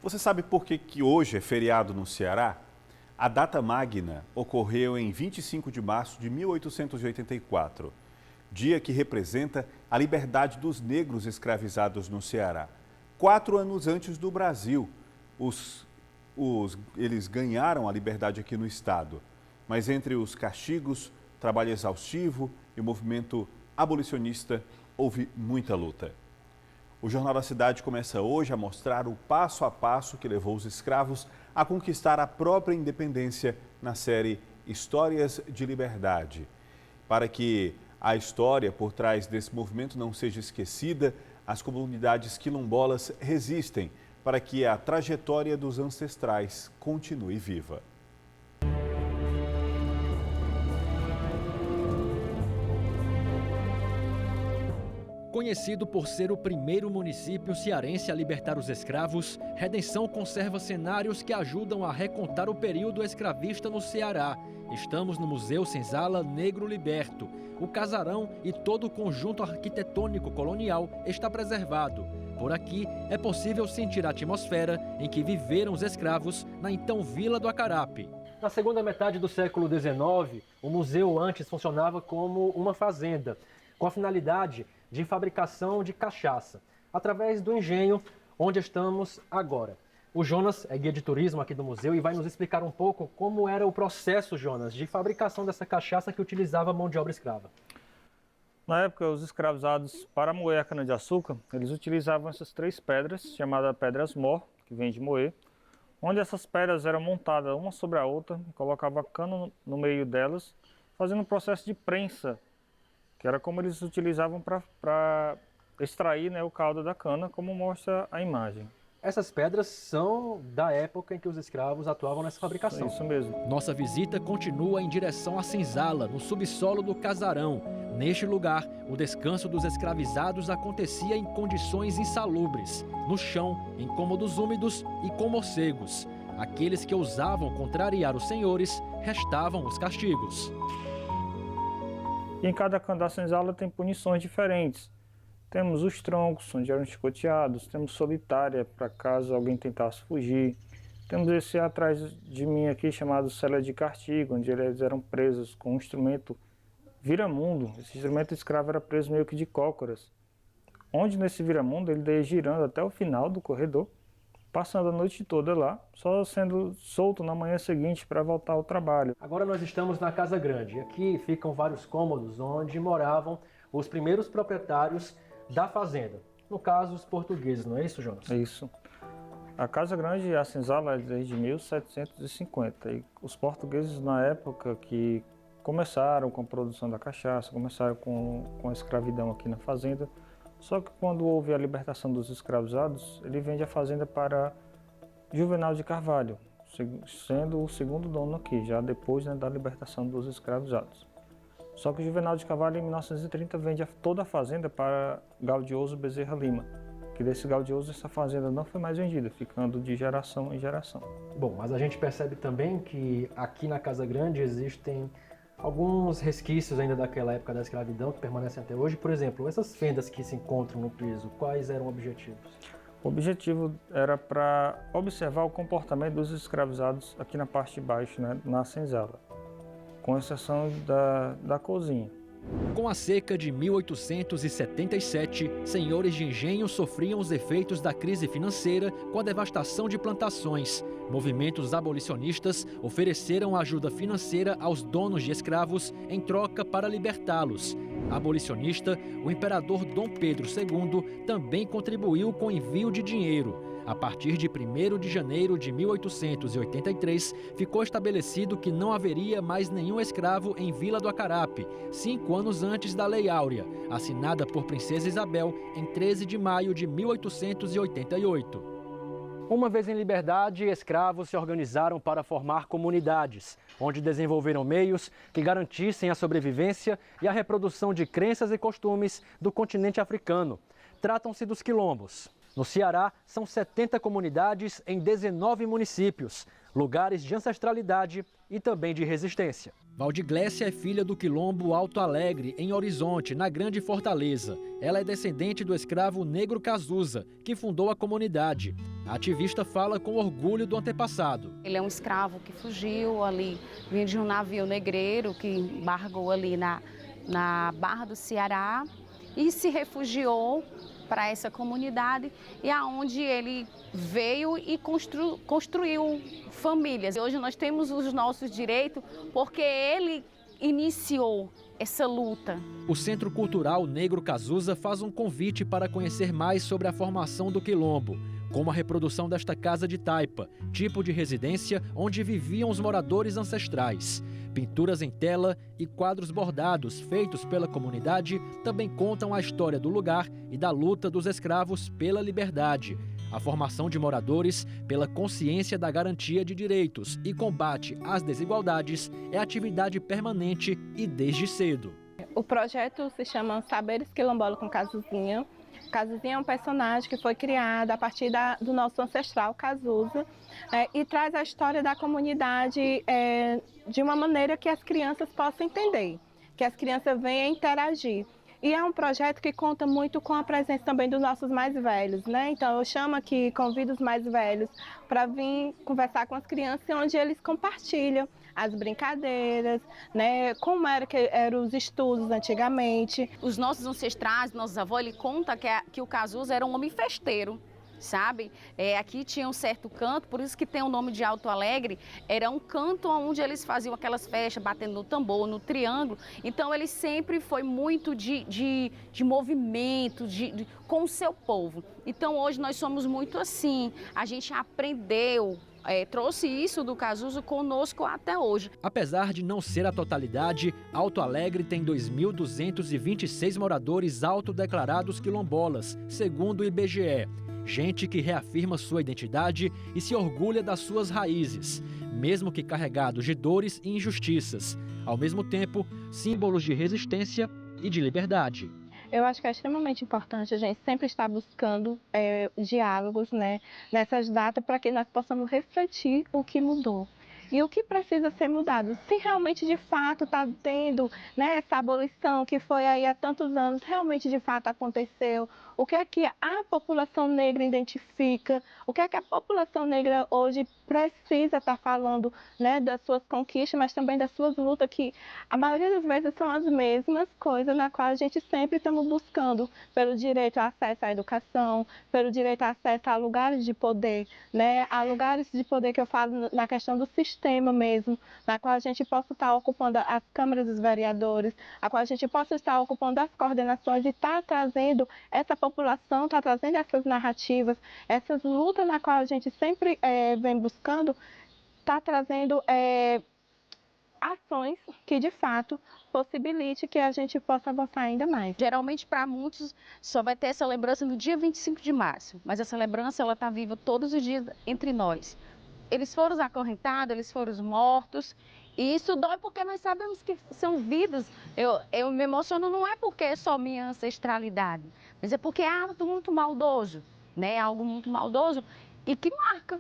Você sabe por que hoje é feriado no Ceará? A data magna ocorreu em 25 de março de 1884, dia que representa a liberdade dos negros escravizados no Ceará. 4 anos antes do Brasil, eles ganharam a liberdade aqui no estado. Mas entre os castigos, trabalho exaustivo e o movimento abolicionista, houve muita luta. O Jornal da Cidade começa hoje a mostrar o passo a passo que levou os escravos a conquistar a própria independência na série Histórias de Liberdade. Para que a história por trás desse movimento não seja esquecida, as comunidades quilombolas resistem para que a trajetória dos ancestrais continue viva. Conhecido por ser o primeiro município cearense a libertar os escravos, Redenção conserva cenários que ajudam a recontar o período escravista no Ceará. Estamos no Museu Senzala Negro Liberto. O casarão e todo o conjunto arquitetônico colonial está preservado. Por aqui é possível sentir a atmosfera em que viveram os escravos na então Vila do Acarape. Na segunda metade do século XIX, o museu antes funcionava como uma fazenda, com a finalidade de fabricação de cachaça, através do engenho onde estamos agora. O Jonas é guia de turismo aqui do museu e vai nos explicar um pouco como era o processo, Jonas, de fabricação dessa cachaça que utilizava mão de obra escrava. Na época, os escravizados, para moer a cana-de-açúcar, eles utilizavam essas 3 pedras, chamadas pedras mor, que vem de moer, onde essas pedras eram montadas uma sobre a outra, e colocava a cana no meio delas, fazendo um processo de prensa, que era como eles utilizavam para extrair, né, o caldo da cana, como mostra a imagem. Essas pedras são da época em que os escravos atuavam nessa fabricação. Isso mesmo. Nossa visita continua em direção à Senzala, no subsolo do casarão. Neste lugar, o descanso dos escravizados acontecia em condições insalubres. No chão, em cômodos úmidos e com morcegos. Aqueles que ousavam contrariar os senhores, restavam os castigos. E em cada canto da senzala tem punições diferentes. Temos os troncos, onde eram chicoteados, temos solitária, para caso alguém tentasse fugir. Temos esse atrás de mim aqui, chamado cela de castigo, onde eles eram presos com um instrumento viramundo. Esse instrumento escravo era preso meio que de cócoras. Onde nesse viramundo ele ia girando até o final do corredor, passando a noite toda lá, só sendo solto na manhã seguinte para voltar ao trabalho. Agora nós estamos na Casa Grande. Aqui ficam vários cômodos onde moravam os primeiros proprietários da fazenda. No caso, os portugueses, não é isso, Jonas? É isso. A Casa Grande e a senzala é desde 1750. E os portugueses, na época que começaram com a produção da cachaça, começaram com a escravidão aqui na fazenda, só que quando houve a libertação dos escravizados, ele vende a fazenda para Juvenal de Carvalho, sendo o segundo dono aqui, já depois, né, da libertação dos escravizados. Só que Juvenal de Carvalho, em 1930, vende toda a fazenda para Gaudioso Bezerra Lima, que desse Gaudioso essa fazenda não foi mais vendida, ficando de geração em geração. Bom, mas a gente percebe também que aqui na Casa Grande existem alguns resquícios ainda daquela época da escravidão que permanecem até hoje. Por exemplo, essas fendas que se encontram no piso, quais eram os objetivos? O objetivo era para observar o comportamento dos escravizados aqui na parte de baixo, né, na senzala, com exceção da cozinha. Com a seca de 1877, senhores de engenho sofriam os efeitos da crise financeira com a devastação de plantações. Movimentos abolicionistas ofereceram ajuda financeira aos donos de escravos em troca para libertá-los. Abolicionista, o imperador Dom Pedro II também contribuiu com o envio de dinheiro. A partir de 1º de janeiro de 1883, ficou estabelecido que não haveria mais nenhum escravo em Vila do Acarape, 5 anos antes da Lei Áurea, assinada por Princesa Isabel em 13 de maio de 1888. Uma vez em liberdade, escravos se organizaram para formar comunidades, onde desenvolveram meios que garantissem a sobrevivência e a reprodução de crenças e costumes do continente africano. Tratam-se dos quilombos. No Ceará, são 70 comunidades em 19 municípios, lugares de ancestralidade e também de resistência. Valdiglécia é filha do quilombo Alto Alegre, em Horizonte, na Grande Fortaleza. Ela é descendente do escravo negro Cazuza, que fundou a comunidade. A ativista fala com orgulho do antepassado. Ele é um escravo que fugiu ali, vinha de um navio negreiro que embargou ali na Barra do Ceará e se refugiou para essa comunidade, e aonde ele veio e construiu famílias. Hoje nós temos os nossos direitos porque ele iniciou essa luta. O Centro Cultural Negro Cazuza faz um convite para conhecer mais sobre a formação do quilombo, como a reprodução desta casa de taipa, tipo de residência onde viviam os moradores ancestrais. Pinturas em tela e quadros bordados feitos pela comunidade também contam a história do lugar e da luta dos escravos pela liberdade. A formação de moradores pela consciência da garantia de direitos e combate às desigualdades é atividade permanente e desde cedo. O projeto se chama Saberes Quilombola com Cazuzinha. Cazuzinha é um personagem que foi criado a partir do nosso ancestral Cazuza e traz a história da comunidade de uma maneira que as crianças possam entender, que as crianças venham interagir. E é um projeto que conta muito com a presença também dos nossos mais velhos, né? Então eu chamo aqui, convido os mais velhos para vir conversar com as crianças, onde eles compartilham as brincadeiras, né? Como eram os estudos antigamente. Os nossos ancestrais, nossos avós, ele conta que o Cazuza era um homem festeiro, sabe? Aqui tinha um certo canto, por isso que tem o nome de Alto Alegre, era um canto onde eles faziam aquelas festas, batendo no tambor, no triângulo. Então ele sempre foi muito de movimento, com o seu povo. Então hoje nós somos muito assim, a gente aprendeu, trouxe isso do Cazuza conosco até hoje. Apesar de não ser a totalidade, Alto Alegre tem 2.226 moradores autodeclarados quilombolas, segundo o IBGE. Gente que reafirma sua identidade e se orgulha das suas raízes, mesmo que carregados de dores e injustiças. Ao mesmo tempo, símbolos de resistência e de liberdade. Eu acho que é extremamente importante a gente sempre estar buscando diálogos, né, nessas datas para que nós possamos refletir o que mudou. E o que precisa ser mudado? Se realmente, de fato, está tendo, né, essa abolição que foi aí há tantos anos, realmente, de fato, aconteceu. O que é que a população negra identifica? O que é que a população negra hoje precisa estar falando, né, das suas conquistas, mas também das suas lutas, que a maioria das vezes são as mesmas coisas na qual a gente sempre estamos buscando, pelo direito ao acesso à educação, pelo direito ao acesso a lugares de poder, né, a lugares de poder que eu falo na questão do sistema mesmo, na qual a gente possa estar ocupando as câmaras dos vereadores, a qual a gente possa estar ocupando as coordenações e estar trazendo essa população, está trazendo essas narrativas, essas lutas na qual a gente sempre vem buscando, está trazendo ações que, de fato, possibilite que a gente possa avançar ainda mais. Geralmente, para muitos, só vai ter essa lembrança no dia 25 de março, mas essa lembrança ela está viva todos os dias entre nós. Eles foram acorrentados, eles foram mortos, e isso dói porque nós sabemos que são vidas. Eu me emociono não é porque é só minha ancestralidade, mas é porque é algo muito maldoso, né? Algo muito maldoso e que marca.